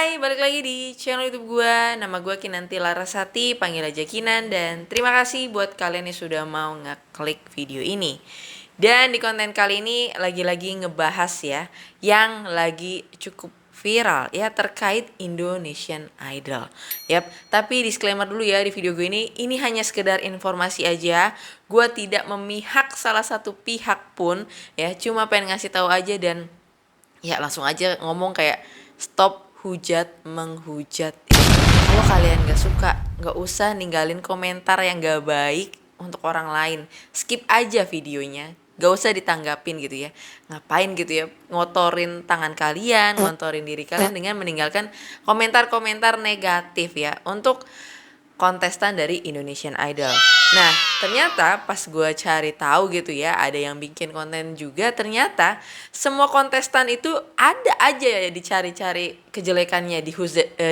Hai, balik lagi di channel YouTube gue. Nama gue Kinanti Larasati, panggil aja Kinan. Dan terima kasih buat kalian yang sudah mau ngeklik video ini. Dan di konten kali ini lagi-lagi ngebahas ya, yang lagi cukup viral ya terkait Indonesian Idol. Yap, tapi disclaimer dulu ya di video gue ini hanya sekedar informasi aja. Gue tidak memihak salah satu pihak pun ya, cuma pengen ngasih tahu aja dan ya langsung aja ngomong kayak stop hujat menghujat. Kalau kalian gak suka, gak usah ninggalin komentar yang gak baik untuk orang lain. Skip aja videonya, gak usah ditanggapin gitu ya. Ngapain gitu ya ngotorin tangan kalian, ngotorin diri kalian dengan meninggalkan komentar-komentar negatif ya untuk kontestan dari Indonesian Idol. Nah, ternyata pas gue cari tahu gitu ya, ada yang bikin konten juga, ternyata semua kontestan itu ada aja ya dicari-cari kejelekannya,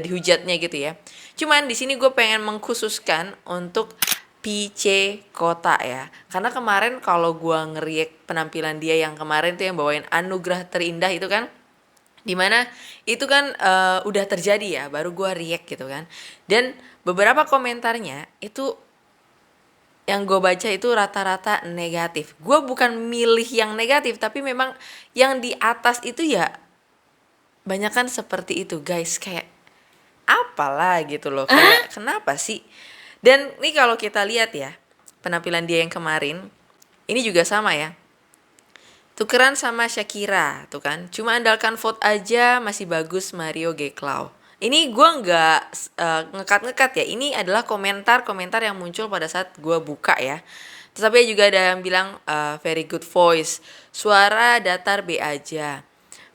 dihujatnya gitu ya. Cuman di sini gue pengen mengkhususkan untuk PC Kota ya. Karena kemarin kalau gue ngeriak penampilan dia yang kemarin tuh yang bawain Anugerah Terindah itu kan, dimana itu kan udah terjadi ya, baru gue react gitu kan. Dan beberapa komentarnya itu yang gue baca itu rata-rata negatif. Gue bukan milih yang negatif, tapi memang yang di atas itu ya banyak kan seperti itu guys. Kayak apalah gitu loh, kayak kenapa sih. Dan nih kalau kita lihat ya penampilan dia yang kemarin, ini juga sama ya, tukeran sama Shakira tuh kan, cuma andalkan vote aja masih bagus Mario Geklau. Ini gue nggak ngekat-ngekat ya, ini adalah komentar-komentar yang muncul pada saat gue buka ya. Tapi juga ada yang bilang very good voice, suara datar B aja.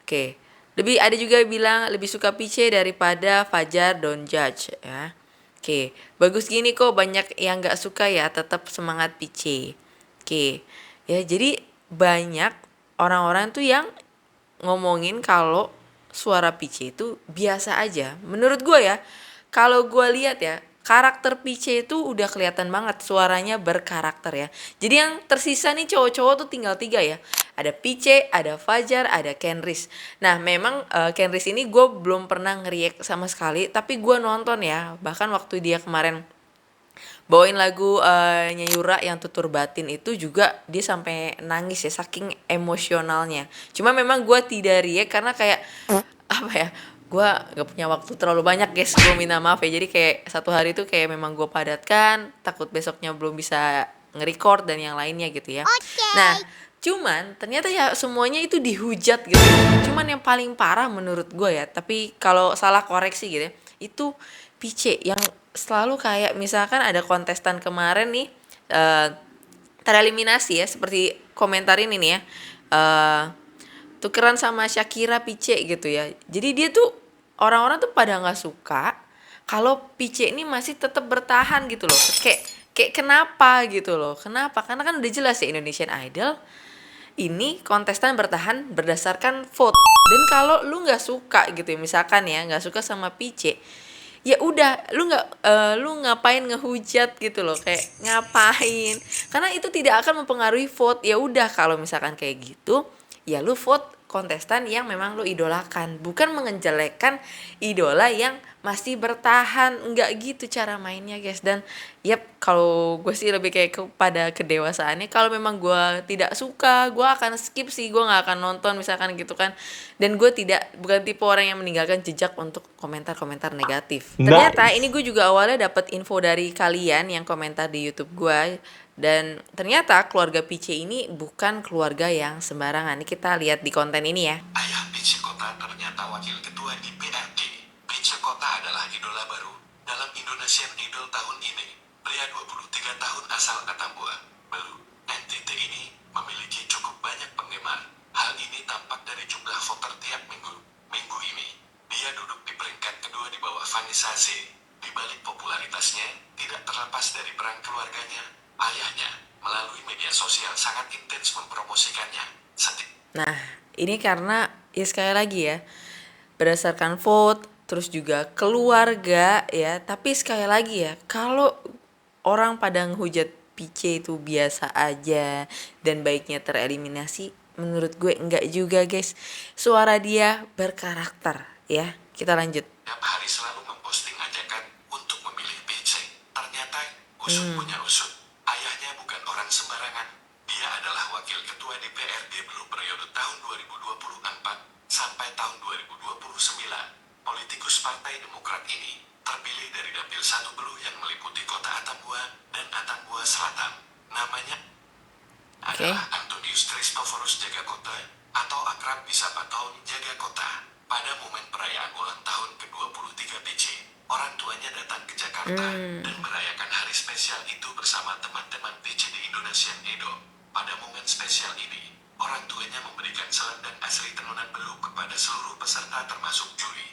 Oke, ada juga yang bilang lebih suka Pice daripada Fajar Don't Judge ya. Oke, bagus gini kok, banyak yang nggak suka ya, tetap semangat Pice. Oke, ya jadi banyak orang-orang tuh yang ngomongin kalau suara Pice itu biasa aja. Menurut gue ya, kalau gue lihat ya, karakter Pice itu udah kelihatan banget, suaranya berkarakter ya. Jadi yang tersisa nih cowok-cowok tuh tinggal 3 ya. Ada Pice, ada Fajar, ada Kenris. Nah memang Kenris ini gue belum pernah ngeriak sama sekali, tapi gue nonton ya. Bahkan waktu dia kemarin bawain lagu Nyayura yang Tutur Batin itu juga dia sampai nangis ya, saking emosionalnya. Cuma memang gue tidak react karena kayak apa ya, gue gak punya waktu terlalu banyak guys, gue minta maaf ya. Jadi kayak satu hari itu kayak memang gue padatkan, takut besoknya belum bisa nge-record dan yang lainnya gitu ya. Nah cuman ternyata ya semuanya itu dihujat gitu. Cuman yang paling parah menurut gue ya, tapi kalau salah koreksi gitu ya, itu Pice yang selalu kayak misalkan ada kontestan kemarin nih tereliminasi ya, seperti komentar ini nih ya, tukeran sama Shakira Pice gitu ya. Jadi dia tuh orang-orang tuh pada nggak suka kalau Pice ini masih tetap bertahan gitu loh. Kayak kenapa gitu loh, kenapa? Karena kan udah jelas ya Indonesian Idol ini kontestan bertahan berdasarkan vote. Dan kalau lu nggak suka gitu ya, misalkan ya nggak suka sama Pice, ya udah lu ngapain ngehujat gitu loh, kayak ngapain, karena itu tidak akan mempengaruhi vote. Ya udah kalau misalkan kayak gitu ya lu vote kontestan yang memang lu idolakan, bukan mengejelekkan idola yang masih bertahan. Enggak gitu cara mainnya guys. Dan kalau gue sih lebih kayak kepada kedewasaannya. Kalau memang gue tidak suka, gue akan skip sih, gue nggak akan nonton misalkan gitu kan. Dan gue bukan tipe orang yang meninggalkan jejak untuk komentar-komentar negatif. Ternyata ini gue juga awalnya dapat info dari kalian yang komentar di YouTube gue. Dan ternyata keluarga Pice ini bukan keluarga yang sembarangan. Ini kita lihat di konten ini ya. Ayah Pice Kota ternyata wakil ketua di PRD. Pice Kota adalah idola baru dalam Indonesian Idol tahun ini. Pria 23 tahun asal Atambua, Belu, NTT ini memiliki cukup banyak penggemar. Hal ini tampak dari jumlah voter tiap minggu. Minggu ini, dia duduk di peringkat kedua di bawah Vanessa Z. Di balik popularitasnya, tidak terlepas dari peran keluarganya. Ayahnya, melalui media sosial sangat intens mempromosikannya. Nah, ini karena ya sekali lagi ya, berdasarkan vote, terus juga keluarga ya. Tapi sekali lagi ya, kalau orang pada ngehujat Pice itu biasa aja dan baiknya tereliminasi, menurut gue enggak juga guys. Suara dia berkarakter ya. Kita lanjut. Dia Usut punya usut, ayahnya bukan orang sembarangan. Dia adalah wakil ketua DPRD Belu periode tahun 2024 sampai tahun 2029. Politikus Partai Demokrat ini terpilih dari Dapil 1 Belu yang meliputi kota Atambua dan Atambua Selatan. Namanya adalah Antonius Christophorus Jagakota atau akrab disapa Tahun Jagakota. Pada momen perayaan ulang tahun ke-23 PC, orang tuanya datang ke Jakarta dan merayakan hari spesial itu bersama teman-teman PC di Indonesian Edo. Pada momen spesial ini, orang tuanya memberikan selendang asli tenunan Belu kepada seluruh peserta termasuk juri.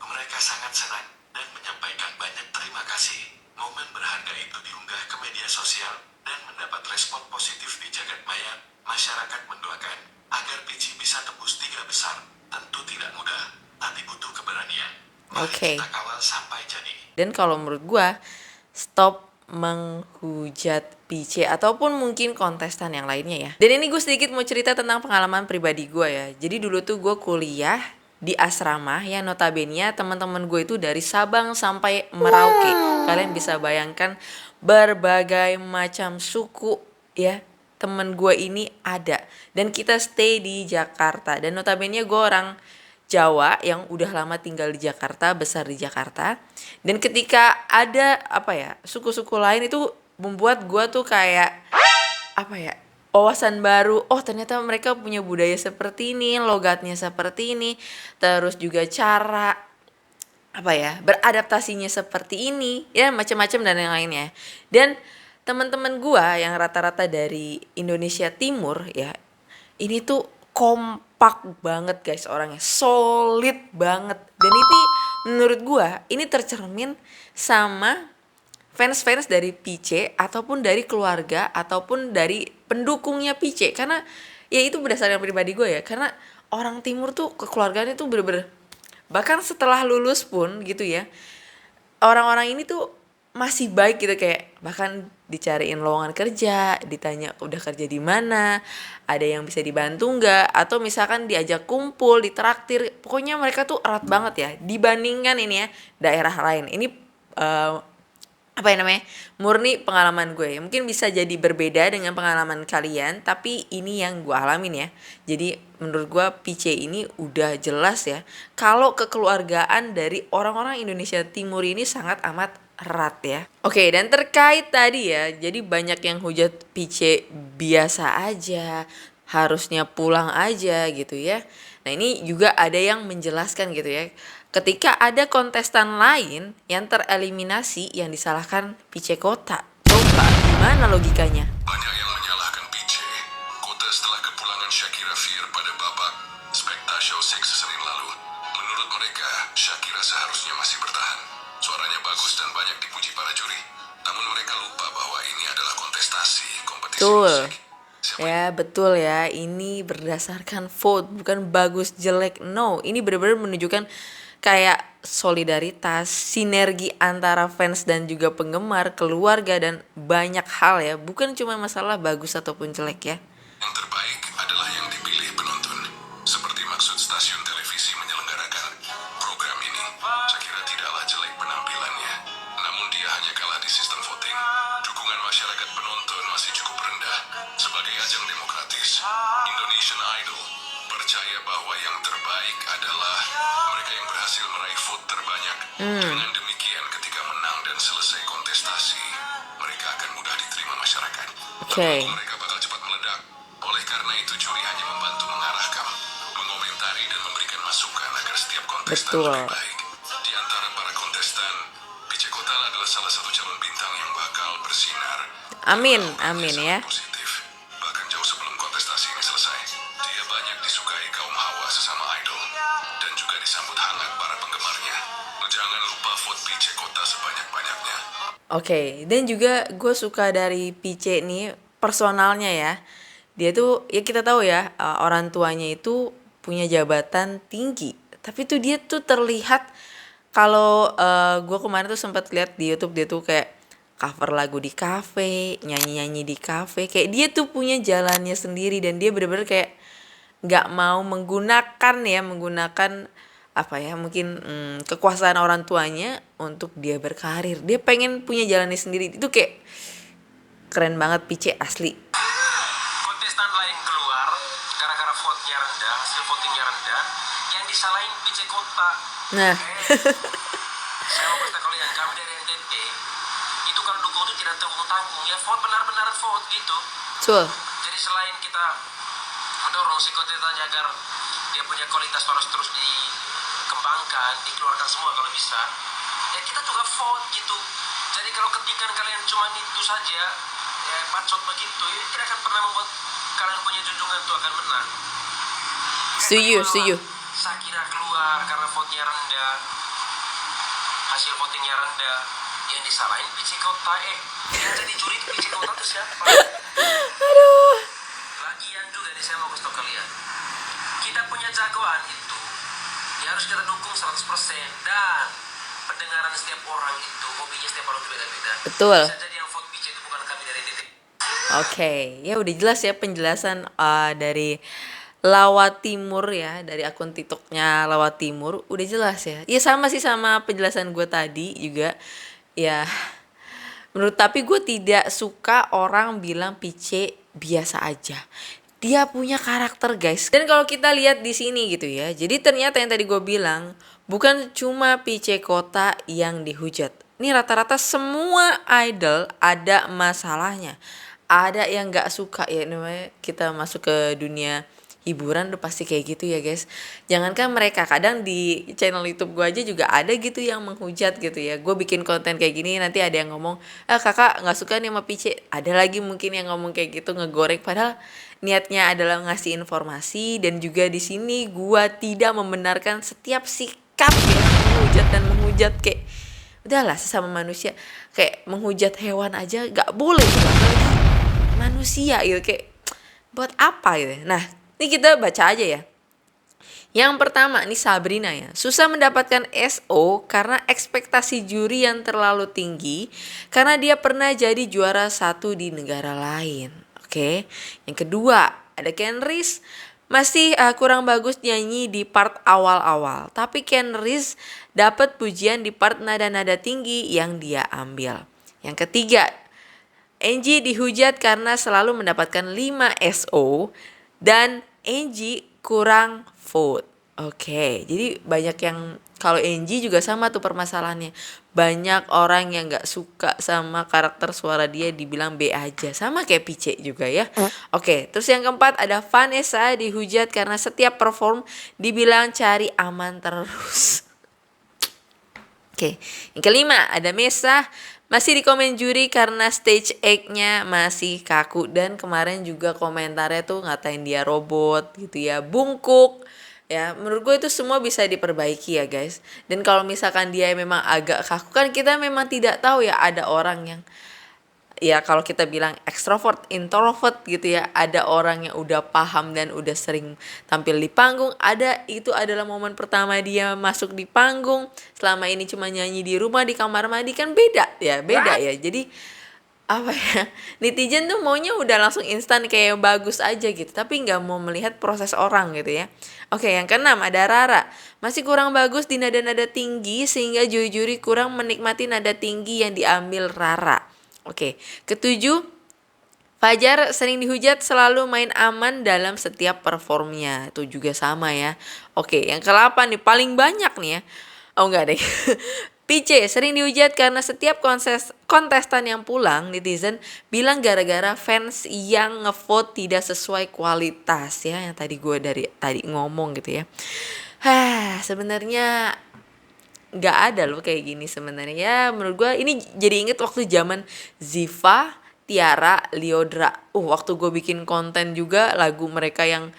Mereka sangat senang dan menyampaikan banyak terima kasih. Momen berharga itu diunggah ke media sosial dan mendapat respon positif di jagat maya. Masyarakat mendoakan agar PC bisa tembus 3 besar. Tentu tidak mudah, tapi butuh keberanian. Mari kita kawal sampai jadi. Dan kalau menurut gua, stop menghujat PC ataupun mungkin kontestan yang lainnya ya. Dan ini gue sedikit mau cerita tentang pengalaman pribadi gue ya. Jadi dulu tuh gue kuliah di asrama yang notabene teman-teman gue itu dari Sabang sampai Merauke. Kalian bisa bayangkan berbagai macam suku ya. Temen gue ini ada dan kita stay di Jakarta. Dan notabene gue orang Jawa yang udah lama tinggal di Jakarta, besar di Jakarta. Dan ketika ada suku-suku lain itu membuat gue tuh kayak wawasan baru. Oh, ternyata mereka punya budaya seperti ini, logatnya seperti ini, terus juga cara beradaptasinya seperti ini, ya macam-macam dan yang lainnya. Dan teman-teman gue yang rata-rata dari Indonesia Timur ya, ini tuh kompak banget guys, orangnya solid banget. Dan itu menurut gue ini tercermin sama fans-fans dari PC ataupun dari keluarga ataupun dari pendukungnya PC. Karena ya itu berdasarkan pribadi gue ya, karena orang timur tuh kekeluargaannya tuh bener-bener, bahkan setelah lulus pun gitu ya, orang-orang ini tuh masih baik gitu, kayak bahkan dicariin lowongan kerja, ditanya udah kerja di mana, ada yang bisa dibantu nggak, atau misalkan diajak kumpul, ditraktir. Pokoknya mereka tuh erat banget ya dibandingkan ini ya daerah lain. Ini murni pengalaman gue. Mungkin bisa jadi berbeda dengan pengalaman kalian, tapi ini yang gue alamin ya. Jadi menurut gue PC ini udah jelas ya, kalau kekeluargaan dari orang-orang Indonesia Timur ini sangat amat erat ya. Oke, dan terkait tadi ya, jadi banyak yang hujat PC biasa aja, harusnya pulang aja gitu ya. Nah ini juga ada yang menjelaskan gitu ya, ketika ada kontestan lain yang tereliminasi yang disalahkan PC Kota. Coba gimana logikanya? Banyak yang menyalahkan PC Kota setelah kepulangan Shakira Fir pada babak Spectacle 6 Senin lalu. Menurut mereka, Shakira seharusnya masih bertahan. Suaranya bagus dan banyak dipuji para juri. Namun mereka lupa bahwa ini adalah kontestasi kompetisi musik. Ya betul ya, ini berdasarkan vote, bukan bagus jelek. No, ini benar-benar menunjukkan kayak solidaritas, sinergi antara fans dan juga penggemar, keluarga, dan banyak hal ya. Bukan cuma masalah bagus ataupun jelek ya. Yang terbaik adalah yang dipilih penonton. Seperti maksud stasiun televisi menyelenggarakan program ini, Shakira tidaklah jelek penampilannya. Namun dia hanya kalah di sistem voting. Dukungan masyarakat penonton masih cukup rendah. Sebagai ajang demokratis, Indonesian Idol percaya bahwa yang terbaik adalah mereka yang berhasil meraih vote terbanyak. Dengan demikian, ketika menang dan selesai kontestasi, mereka akan mudah diterima masyarakat. Namun mereka bakal cepat meledak. Oleh karena itu, juri hanya membantu mengarahkan, mengomentari dan memberikan masukan agar setiap kontestan lebih baik. Di antara para kontestan, PC Kota adalah salah satu calon bintang yang bakal bersinar. Amin ya. Positif. Bahkan jauh sebelum kontestasi ini selesai, dia banyak disukai kaum hawa sesama idol dan juga disambut hangat para penggemarnya. Jangan lupa vote PC Kota sebanyak-banyaknya. Oke, dan juga gue suka dari PC nih personalnya ya. Dia tuh ya kita tahu ya, orang tuanya itu punya jabatan tinggi, tapi tuh dia tuh terlihat, kalau gue kemarin tuh sempat lihat di YouTube, dia tuh kayak cover lagu di kafe, nyanyi-nyanyi di kafe, kayak dia tuh punya jalannya sendiri dan dia bener-bener kayak nggak mau menggunakan apa ya, mungkin kekuasaan orang tuanya untuk dia berkarir. Dia pengen punya jalannya sendiri. Itu kayak keren banget Pice asli. Kontestan lain keluar gara-gara vote-nya rendah, hasil votingnya rendah, yang disalahin PC Kota. Nah, Saya mau beritahu kalian, kami dari NTT itu kalau dukung itu tidak tanggung-tanggung, ya vote benar-benar vote gitu. betul. Jadi selain kita mendorong si kontestannya agar dia punya kualitas harus terus dikembangkan, dikeluarkan semua kalau bisa, ya kita juga vote gitu. Jadi kalau ketikan kalian cuma itu saja, ya bacot begitu, ya tidak akan pernah membuat kalian punya junjungan itu akan menang. Setuju. Shakira keluar karena vote-nya rendah, hasil votingnya rendah, yang disalahin PC Kota. Yang jadi juri itu PC Kota itu siapa? Aduh. Lagian juga nih saya mau kasih tau kalian, kita punya jagoan itu ya harus kita dukung 100%. Dan pendengaran setiap orang itu, hobinya setiap orang itu beda-beda. Betul. Bisa jadi yang vote PC itu bukan kami dari NTT. Oke, ya udah jelas ya penjelasan dari Lawa Timur ya, dari akun TikToknya Lawa Timur udah jelas ya. Ya sama sih sama penjelasan gue tadi juga. Ya, tapi gue tidak suka orang bilang Pice biasa aja. Dia punya karakter guys. Dan kalau kita lihat di sini gitu ya, jadi ternyata yang tadi gue bilang bukan cuma Pice Kota yang dihujat. Ini rata-rata semua idol ada masalahnya. Ada yang nggak suka ya, namanya kita masuk ke dunia hiburan udah pasti kayak gitu ya guys. Jangankan mereka, kadang di channel YouTube gue aja juga ada gitu yang menghujat gitu ya. Gue bikin konten kayak gini nanti ada yang ngomong, kakak nggak suka nih sama Pice. Ada lagi mungkin yang ngomong kayak gitu, ngegoreng, padahal niatnya adalah ngasih informasi. Dan juga di sini gue tidak membenarkan setiap sikap yang menghujat dan menghujat. Kayak udahlah, sesama manusia, kayak menghujat hewan aja nggak boleh gitu. Apalagi manusia gitu, kayak buat apa gitu. Nah, ini kita baca aja ya. Yang pertama ini Sabrina ya. Susah mendapatkan SO karena ekspektasi juri yang terlalu tinggi karena dia pernah jadi juara 1 di negara lain. Oke. Yang kedua ada Ken Riz. Masih kurang bagus nyanyi di part awal-awal. Tapi Ken Riz dapat pujian di part nada-nada tinggi yang dia ambil. Yang ketiga, Angie dihujat karena selalu mendapatkan 5 SO dan Angie kurang vote. Oke, jadi banyak yang, kalau Angie juga sama tuh permasalahannya. Banyak orang yang gak suka sama karakter suara dia, dibilang B aja. Sama kayak Pice juga ya. Oke, terus yang keempat ada Vanessa dihujat karena setiap perform dibilang cari aman terus. Oke, yang kelima ada Mesa. Masih di komen juri karena stage act-nya masih kaku. Dan kemarin juga komentarnya tuh ngatain dia robot gitu ya, bungkuk. Ya, menurut gue itu semua bisa diperbaiki ya guys. Dan kalau misalkan dia memang agak kaku, kan kita memang tidak tahu ya, ada orang yang, ya kalau kita bilang extrovert, introvert gitu ya. Ada orang yang udah paham dan udah sering tampil di panggung. Ada, itu adalah momen pertama dia masuk di panggung. Selama ini cuma nyanyi di rumah, di kamar mandi, kan beda ya. Jadi apa ya, netizen tuh maunya udah langsung instan kayak yang bagus aja gitu, tapi nggak mau melihat proses orang gitu ya. Oke, yang keenam ada Rara. Masih kurang bagus di nada-nada tinggi sehingga juri-juri kurang menikmati nada tinggi yang diambil Rara. Oke, ketujuh, Fajar sering dihujat selalu main aman dalam setiap performnya. Itu juga sama ya. Oke, yang ke-8 nih paling banyak nih ya. Oh enggak deh. Pice sering dihujat karena setiap kontestan yang pulang, netizen bilang gara-gara fans yang ngevote tidak sesuai kualitas ya. Yang tadi gue dari tadi ngomong gitu ya. Sebenarnya nggak ada loh kayak gini sebenarnya. Ya, menurut gue ini jadi inget waktu zaman Ziva, Tiara, Liodra. Waktu gue bikin konten juga lagu mereka yang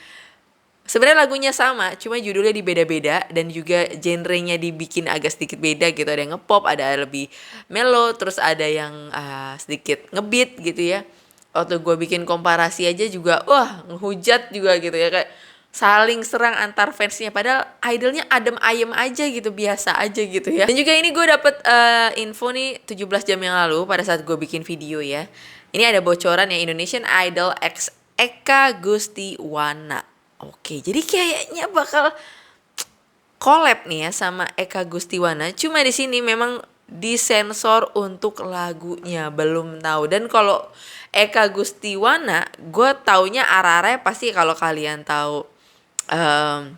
sebenarnya lagunya sama, cuma judulnya dibeda-beda dan juga genrenya dibikin agak sedikit beda gitu. Ada yang ngepop, ada lebih mellow, terus ada yang sedikit ngebeat gitu ya. Waktu gue bikin komparasi aja juga, ngehujat juga gitu ya, kayak saling serang antar fansnya. Padahal idolnya adem ayem aja gitu, biasa aja gitu ya. Dan juga ini gue dapet info nih 17 jam yang lalu pada saat gue bikin video ya. Ini ada bocoran ya, Indonesian Idol X Eka Gustiwana. Oke, jadi kayaknya bakal collab nih ya sama Eka Gustiwana. Cuma di sini memang disensor untuk lagunya, belum tahu. Dan kalau Eka Gustiwana, gue taunya arah-arahnya pasti kalau kalian tahu em,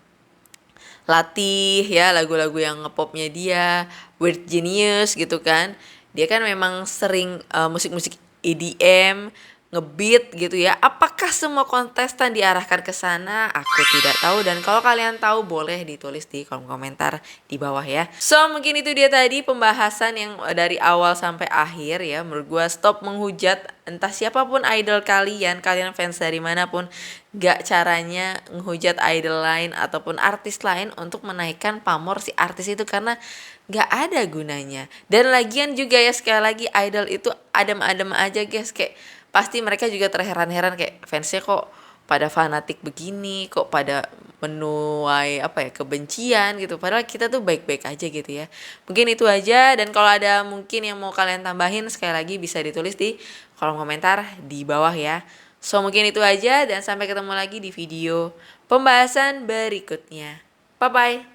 Latih ya, lagu-lagu yang ngepopnya dia, Weird Genius gitu kan. Dia kan memang sering musik-musik EDM, ngebeat gitu ya. Apakah semua kontestan diarahkan ke sana? Aku tidak tahu, dan kalau kalian tahu boleh ditulis di kolom komentar di bawah ya. So, mungkin itu dia tadi pembahasan yang dari awal sampai akhir ya. Menurut gua stop menghujat entah siapapun idol kalian, kalian fans dari manapun, gak caranya menghujat idol lain ataupun artis lain untuk menaikkan pamor si artis itu, karena gak ada gunanya. Dan lagian juga ya, sekali lagi, idol itu adem-adem aja guys, kayak pasti mereka juga terheran-heran kayak fansnya kok pada fanatik begini, kok pada menuai apa ya, kebencian gitu, padahal kita tuh baik-baik aja gitu ya. Mungkin itu aja, dan kalau ada mungkin yang mau kalian tambahin, sekali lagi bisa ditulis di kolom komentar di bawah ya. So, mungkin itu aja, dan sampai ketemu lagi di video pembahasan berikutnya. Bye bye.